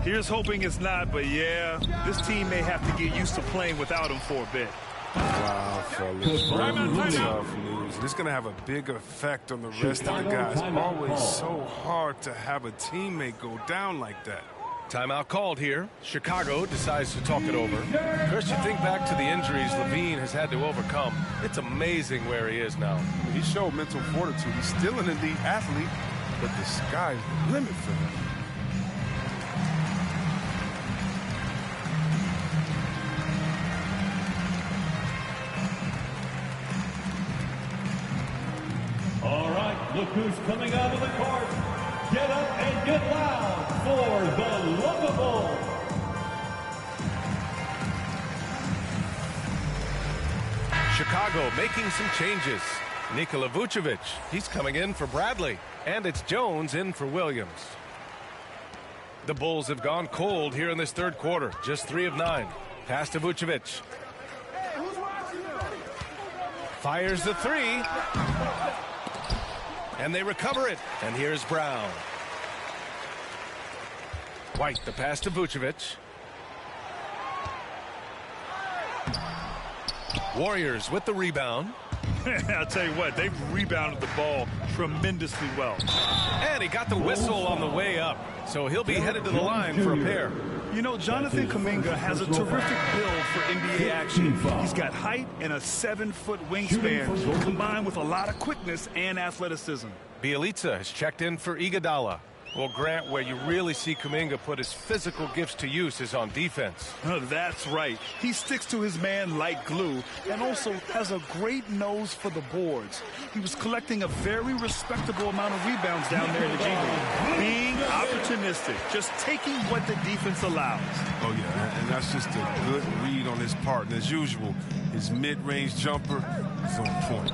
Here's hoping it's not, but yeah, this team may have to get used to playing without him for a bit. Wow, fellas. Tough news. This is going to have a big effect on the rest of the guys. Always so hard to have a teammate go down like that. Timeout called here. Chicago decides to talk it over. First, you think back to the injuries Levine has had to overcome. It's amazing where he is now. He showed mental fortitude. He's still an elite athlete, but the sky's the limit for him. All right, look who's coming out of the court. Get up and get loud for the Lovable. Chicago making some changes. Nikola Vucevic, he's coming in for Bradley. And it's Jones in for Williams. The Bulls have gone cold here in this third quarter. Just 3 of 9. Pass to Vucevic. Fires the 3. And they recover it. And here's Brown. White, the pass to Vucevic. Warriors with the rebound. I'll tell you what, they've rebounded the ball tremendously well. And he got the whistle on the way up. So he'll be headed to the line for a pair. You know, Jonathan Kamenga has a terrific build for NBA action. He's got height and a 7-foot wingspan, combined with a lot of quickness and athleticism. Bielitsa has checked in for Iguodala. Well, Grant, where you really see Kamenga put his physical gifts to use is on defense. That's right. He sticks to his man like glue and also has a great nose for the boards. He was collecting a very respectable amount of rebounds down there in the G League. Being opportunistic, just taking what the defense allows. Oh, yeah, and that's just a good read on his part. And as usual, his mid-range jumper is on point.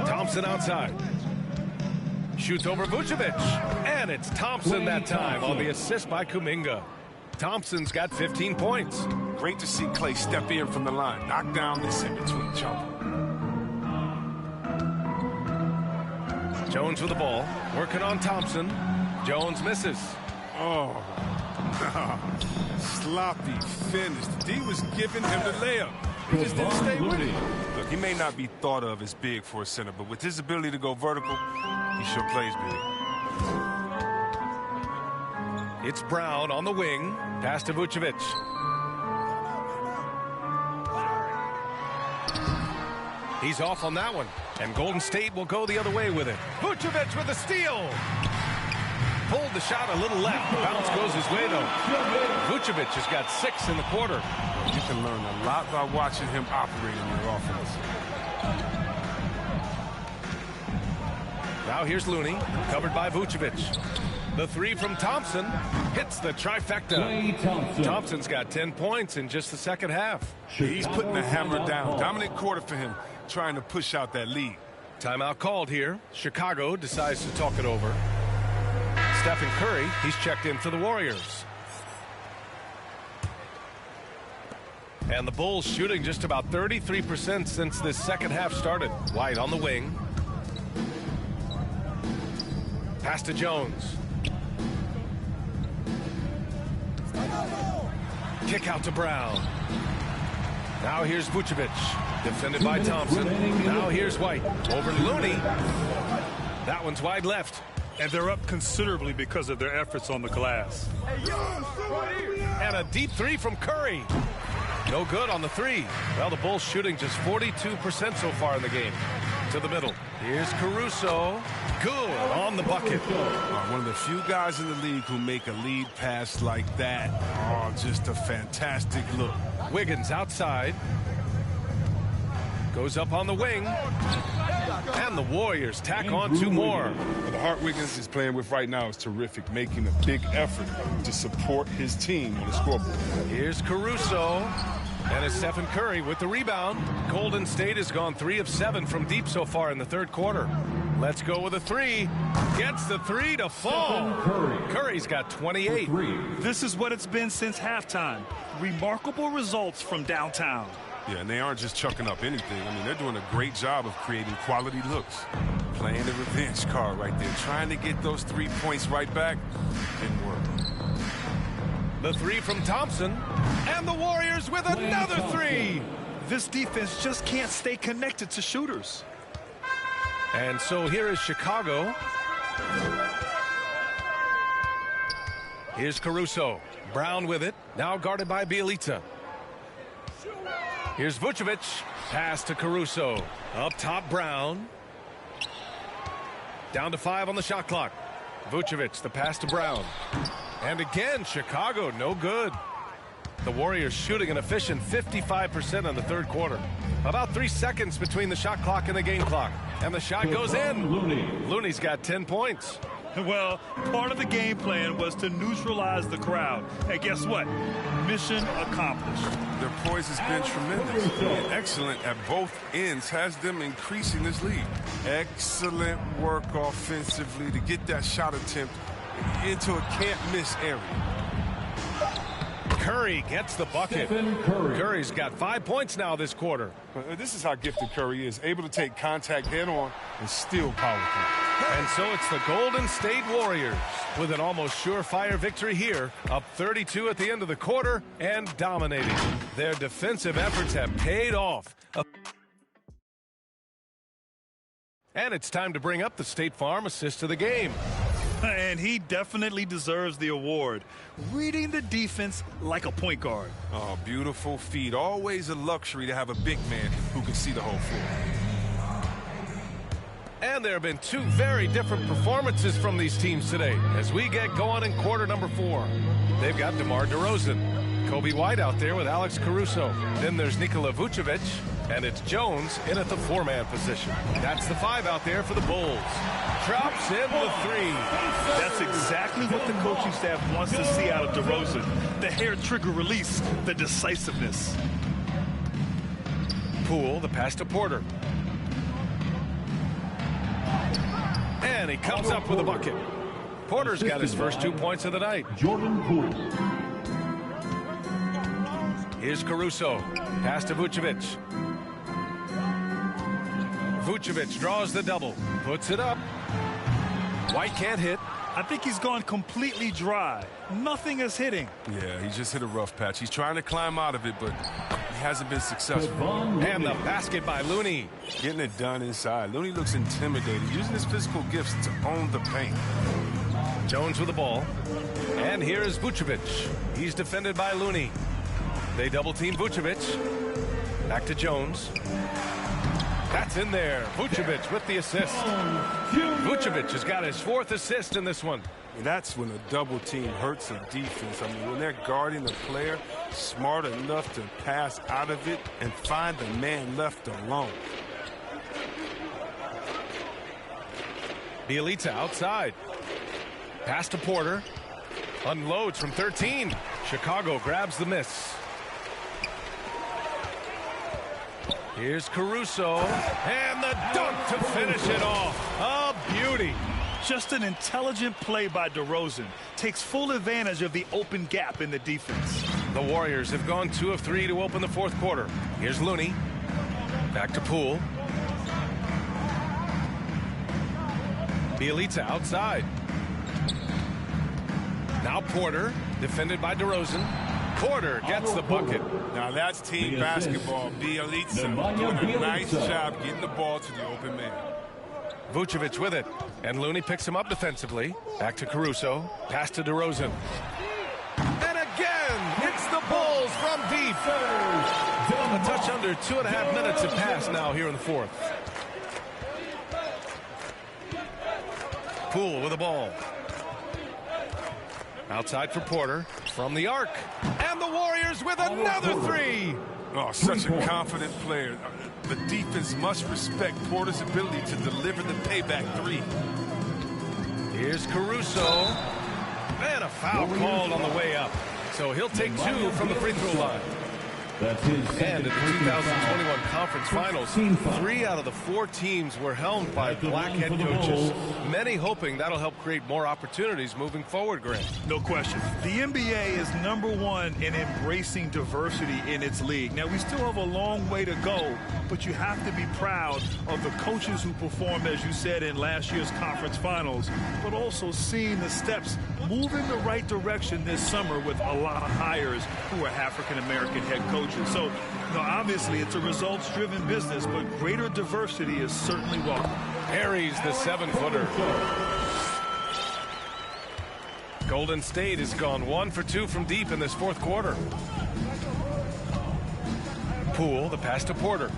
Thompson outside. Shoots over Vucevic. And it's Thompson that time on the assist by Kamenga. Thompson's got 15 points. Great to see Clay step in from the line. Knock down this in-between jumper. Jones with the ball. Working on Thompson. Jones misses. Oh, sloppy finish. D was giving him the layup. He just didn't stay with it. Look, he may not be thought of as big for a center, but with his ability to go vertical, he sure plays big. It's Brown on the wing. Pass to Vucevic. He's off on that one. And Golden State will go the other way with it. Vucevic with a steal. Pulled the shot a little left. Bounce goes his way, though. Vucevic has got 6 in the quarter. You can learn a lot by watching him operate in your offense. Now here's Looney, covered by Vucevic. The 3 from Thompson hits the trifecta. Thompson's got 10 points in just the second half. He's putting the hammer down. Dominant quarter for him, trying to push out that lead. Timeout called here. Chicago decides to talk it over. Stephen Curry, he's checked in for the Warriors. And the Bulls shooting just about 33% since this second half started. White on the wing. Pass to Jones. Kick out to Brown. Now here's Vucevic. Defended by Thompson. Now here's White. Over to Looney. That one's wide left. And they're up considerably because of their efforts on the glass. And a deep 3 from Curry. No good on the 3. Well, the Bulls shooting just 42% so far in the game. To the middle. Here's Caruso. Good on the bucket. One of the few guys in the league who make a lead pass like that. Oh, just a fantastic look. Wiggins outside. Goes up on the wing. And the Warriors tack on 2 more. The heart Wiggins is playing with right now is terrific, making a big effort to support his team on the scoreboard. Here's Caruso. And it's Stephen Curry with the rebound. Golden State has gone 3 of 7 from deep so far in the third quarter. Let's go with a 3. Gets the 3 to fall. Curry's got 28. This is what it's been since halftime. Remarkable results from downtown. Yeah, and they aren't just chucking up anything. I mean, they're doing a great job of creating quality looks. Playing the revenge card right there. Trying to get those 3 points right back. Didn't work. The 3 from Thompson. And the Warriors with another 3. This defense just can't stay connected to shooters. And so here is Chicago. Here's Caruso. Brown with it. Now guarded by Bielitsa. Here's Vucevic. Pass to Caruso. Up top, Brown. Down to 5 on the shot clock. Vucevic, the pass to Brown. And again, Chicago, no good. The Warriors shooting an efficient 55% in the third quarter. About 3 seconds between the shot clock and the game clock. And the shot goes in. Looney's got 10 points. Well, part of the game plan was to neutralize the crowd. And guess what? Mission accomplished. Their poise has been tremendous. And excellent at both ends has them increasing this lead. Excellent work offensively to get that shot attempt into a can't-miss area. Curry gets the bucket. Curry's got 5 points now this quarter. This is how gifted Curry is, able to take contact head-on and still power through. And so it's the Golden State Warriors with an almost surefire victory here, up 32 at the end of the quarter and dominating. Their defensive efforts have paid off. And it's time to bring up the State Farm assist of the game. And he definitely deserves the award. Reading the defense like a point guard. Oh, beautiful feed. Always a luxury to have a big man who can see the whole floor. And there have been 2 very different performances from these teams today as we get going in quarter number 4. They've got DeMar DeRozan, Kobe White out there with Alex Caruso. Then there's Nikola Vucevic, and it's Jones in at the 4-man position. That's the 5 out there for the Bulls. Drops in the 3. That's exactly what the coaching staff wants to see out of DeRozan. The hair trigger release, the decisiveness. Poole, the pass to Porter. And he comes up with a bucket. Porter's got his first 2 points of the night. Jordan Poole. Here's Caruso. Pass to Vucevic. Vucevic draws the double. Puts it up. White can't hit. I think he's gone completely dry. Nothing is hitting. Yeah, he just hit a rough patch. He's trying to climb out of it, but he hasn't been successful. And the basket by Looney. Getting it done inside. Looney looks intimidated, using his physical gifts to own the paint. Jones with the ball. And here is Vucevic. He's defended by Looney. They double-team Vucevic. Back to Jones. That's in there. Vucevic with the assist. Vucevic has got his 4th assist in this one. That's when a double team hurts a defense. I mean, when they're guarding the player, smart enough to pass out of it and find the man left alone. Bielitsa outside. Pass to Porter. Unloads from 13. Chicago grabs the miss. Here's Caruso, and the dunk to finish it off. A beauty. Just an intelligent play by DeRozan. Takes full advantage of the open gap in the defense. The Warriors have gone 2 of 3 to open the 4th quarter. Here's Looney. Back to Poole. Bielitsa outside. Now Porter, defended by DeRozan. Porter gets the bucket. Now that's team basketball. Bielitsa doing a nice job getting the ball to the open man. Vucevic with it. And Looney picks him up defensively. Back to Caruso. Pass to DeRozan. And again, it's the Bulls from deep. A touch under 2.5 minutes have passed now here in the 4th. Poole with the ball. Outside for Porter from the arc. And the Warriors with another 3. Oh, such a confident player. The defense must respect Porter's ability to deliver the payback three. Here's Caruso. And a foul called on the way up. So he'll take 2 from the free throw line. That's his And in the 2021 conference finals, 3 out of the 4 teams were helmed by black head coaches. Many hoping that'll help create more opportunities moving forward, Grant. No question. The NBA is #1 in embracing diversity in its league. Now, we still have a long way to go, but you have to be proud of the coaches who performed, as you said, in last year's conference finals, but also seeing the steps move in the right direction this summer with a lot of hires who are African-American head coaches. So, obviously, it's a results-driven business, but greater diversity is certainly welcome. Harry's the 7-footer. Golden State has gone 1 for 2 from deep in this fourth quarter. Poole, the pass to Porter.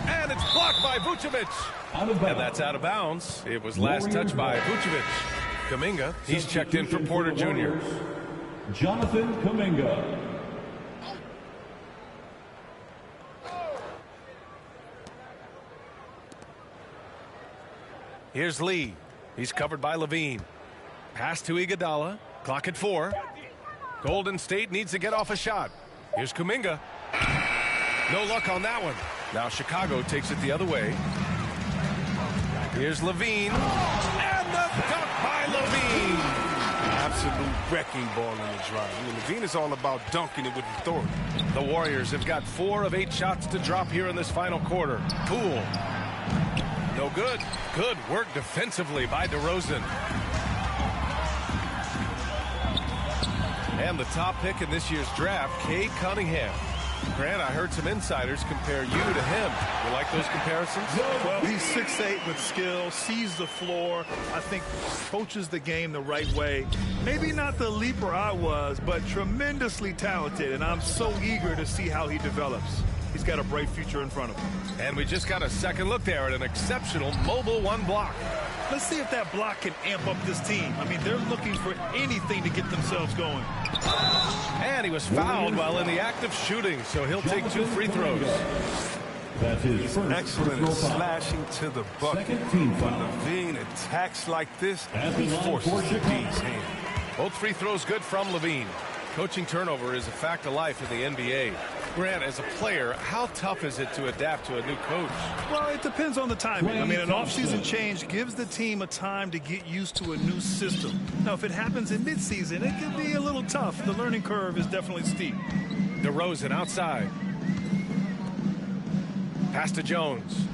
And it's blocked by Vucevic. And that's out of bounds. It was last touched by Vucevic. Kamenga, he's checked in for Porter Jr. Jonathan Kamenga. Here's Lee. He's covered by Levine. Pass to Iguodala. Clock at 4. Golden State needs to get off a shot. Here's Kamenga. No luck on that one. Now Chicago takes it the other way. Here's Levine. And the dunk by Levine. Absolute wrecking ball in the drive. I mean, Levine is all about dunking it with authority. The Warriors have got 4 of 8 shots to drop here in this final quarter. Poole. No good. Good work defensively by DeRozan. And the top pick in this year's draft, Cade Cunningham. Grant, I heard some insiders compare you to him. You like those comparisons? Well, he's 6'8" with skill, sees the floor, I think coaches the game the right way. Maybe not the leaper I was, but tremendously talented, and I'm so eager to see how he develops. He's got a bright future in front of him. And we just got a second look there at an exceptional mobile 1 block. Let's see if that block can amp up this team. I mean, they're looking for anything to get themselves going. And he was fouled while in the act of shooting, so he'll take 2 free throws. That's his first Excellent at slashing to the bucket. When Levine attacks like this, he forces the D's hand. Both free throws good from Levine. Coaching turnover is a fact of life in the NBA. Grant, as a player, how tough is it to adapt to a new coach? Well, it depends on the timing. I mean, an offseason change gives the team a time to get used to a new system. Now, if it happens in midseason, it can be a little tough. The learning curve is definitely steep. DeRozan outside. Pass to Jones.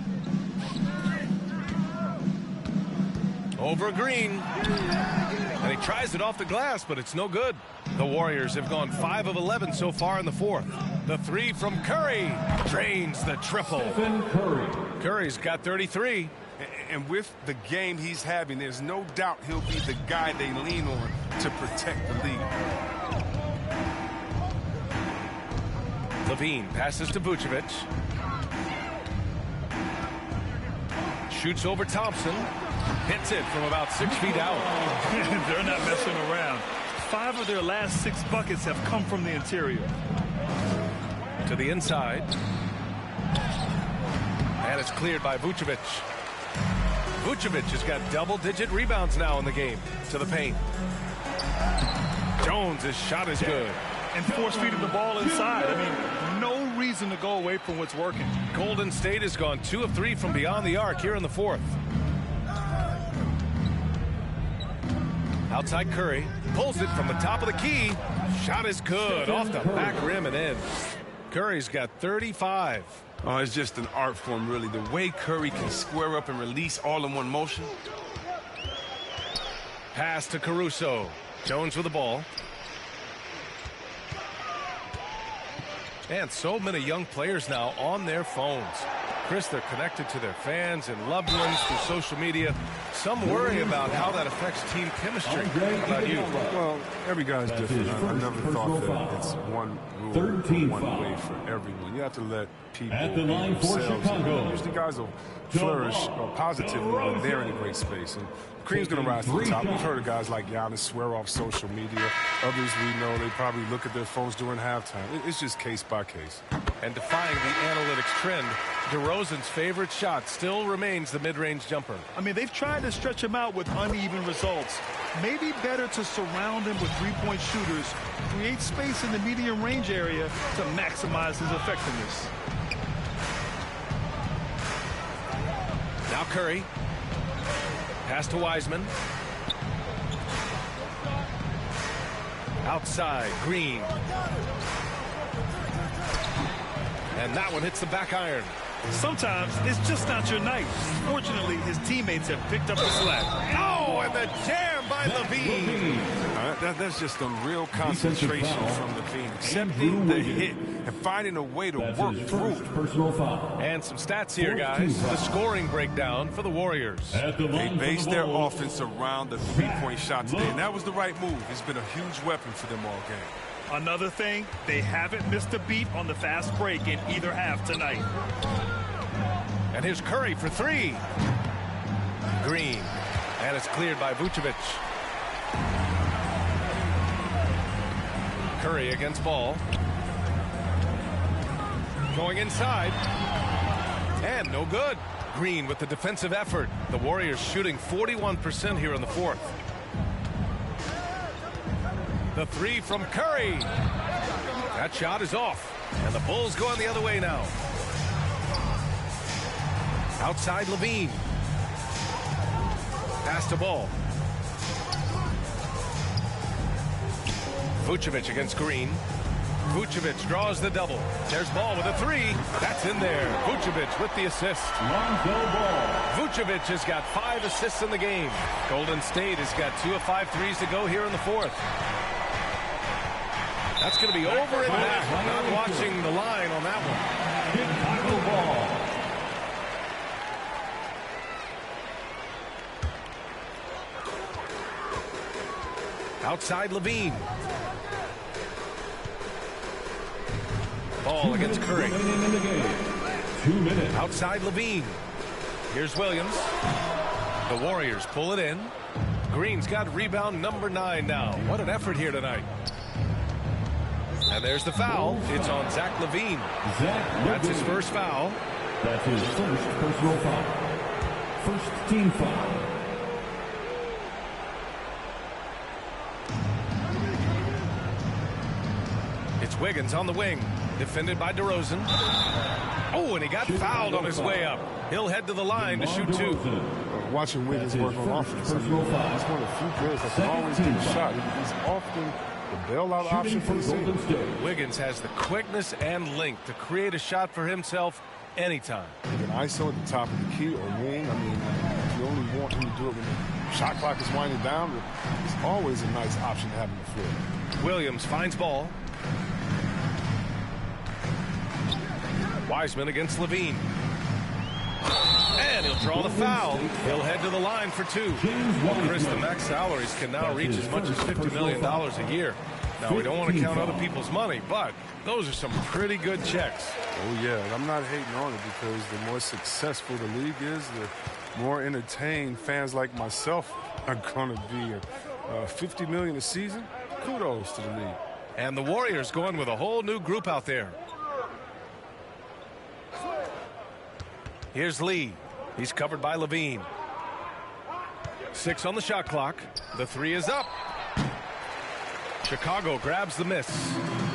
Over Green. And he tries it off the glass, but it's no good. The Warriors have gone 5 of 11 so far in the fourth. The 3 from Curry drains the triple. Curry's got 33. And with the game he's having, there's no doubt he'll be the guy they lean on to protect the lead. Levine passes to Vucevic. Shoots over Thompson. Hits it from about 6 feet out. They're not messing around. 5 of their last 6 buckets have come from the interior. To the inside. And it's cleared by Vucevic. Vucevic has got double-digit rebounds now in the game. To the paint. Jones' shot is good. And force-feeding the ball inside. I mean, no reason to go away from what's working. Golden State has gone 2 of 3 from beyond the arc here in the fourth. Outside Curry. Pulls it from the top of the key. Shot is good. Off the back rim and in. Curry's got 35. Oh, it's just an art form, really. The way Curry can square up and release all in one motion. Pass to Caruso. Jones with the ball. And so many young players now on their phones. Chris, they're connected to their fans and loved ones through social media. Some worry about how that affects team chemistry. How about you? Well, every guy's different. I never thought that it's one rule, one way for everyone. You have to let people at the line for Chicago. Usually guys will flourish positively when they're in a great space. And Kareem's going to rise to the top. We've heard of guys like Giannis swear off social media. Others we know, they probably look at their phones during halftime. It's just case by case. And defying the analytics trend, DeRozan's favorite shot still remains the mid-range jumper. I mean, they've tried to stretch him out with uneven results. Maybe better to surround him with three-point shooters, create space in the medium range area to maximize his effectiveness. Now Curry. Pass to Wiseman. Outside, Green. And that one hits the back iron. Sometimes it's just not your night. Fortunately, his teammates have picked up the slack. Oh, and the jam by Levine. That's just a real concentration from Levine. Accepting the hit and finding a way to work through it. Personal foul. And some stats here, guys. The scoring breakdown for the Warriors. They based their offense around the three-point shot today, and that was the right move. It's been a huge weapon for them all game. Another thing, they haven't missed a beat on the fast break in either half tonight. And here's Curry for three. Green. And it's cleared by Vucevic. Curry against Ball. Going inside. And no good. Green with the defensive effort. The Warriors shooting 41% here in the fourth. The three from Curry. That shot is off. And the Bulls going the other way now. Outside Levine. Pass to Ball. Vucevic against Green. Vucevic draws the double. There's Ball with a three. That's in there. Vucevic with the assist. Vucevic has got 5 assists in the game. Golden State has got 2 of 5 threes to go here in the fourth. That's going to be over and back. Not watching the line on that one. Chicago ball. Outside Levine. Ball against Curry. 2 minutes. Outside Levine. Here's Williams. The Warriors pull it in. Green's got rebound number 9 now. What an effort here tonight. And there's the foul. It's on Zach LaVine. That's his first foul. That's his first personal foul. First team foul. It's Wiggins on the wing. Defended by DeRozan. Oh, and he got fouled on his way up. He'll head to the line to shoot 2. Watching Wiggins work on offense. He's one of the few players that can always get a shot. He's often the bailout option for the team. Wiggins has the quickness and length to create a shot for himself anytime. You can ISO at the top of the key or wing. I mean, if you only want him to do it when the shot clock is winding down, it's always a nice option to have in the field. Williams finds Ball. Wiseman against Levine. And he'll draw the foul. He'll head to the line for 2. Well, Chris, the max salaries can now reach as much as $50 million a year. Now, we don't want to count other people's money, but those are some pretty good checks. Oh, yeah. I'm not hating on it because the more successful the league is, the more entertained fans like myself are going to be. $50 million a season? Kudos to the league. And the Warriors going with a whole new group out there. Here's Lee. He's covered by Levine. 6 on the shot clock. The 3 is up. Chicago grabs the miss.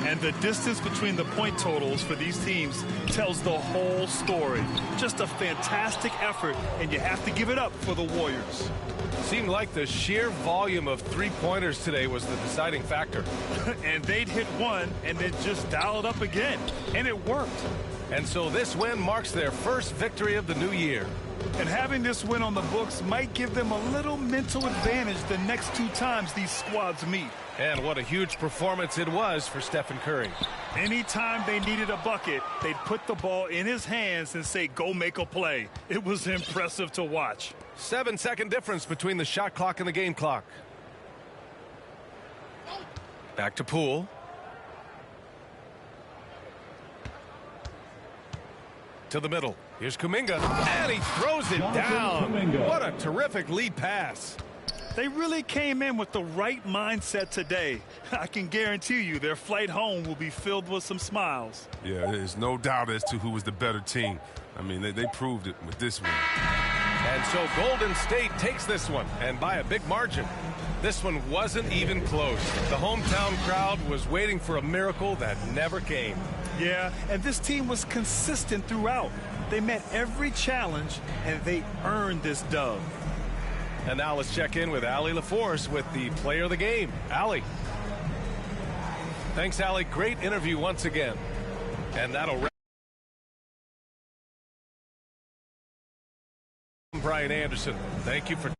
And the distance between the point totals for these teams tells the whole story. Just a fantastic effort, and you have to give it up for the Warriors. Seemed like the sheer volume of three-pointers today was the deciding factor. And they'd hit one and then just dial it up again. And it worked. And so this win marks their first victory of the new year. And having this win on the books might give them a little mental advantage the next 2 times these squads meet. And what a huge performance it was for Stephen Curry. Anytime they needed a bucket, they'd put the ball in his hands and say, go make a play. It was impressive to watch. 7-second difference between the shot clock and the game clock. Back to Poole. To the middle. Here's Kamenga, and he throws it down. What a terrific lead pass. They really came in with the right mindset today. I can guarantee you their flight home will be filled with some smiles. Yeah, there's no doubt as to who was the better team. I mean, they proved it with this one. And so Golden State takes this one, and by a big margin. This one wasn't even close. The hometown crowd was waiting for a miracle that never came. Yeah, and this team was consistent throughout. They met every challenge, and they earned this dub. And now let's check in with Allie LaForce with the player of the game. Allie. Thanks, Allie. Great interview once again. And that'll wrap. Brian Anderson, thank you for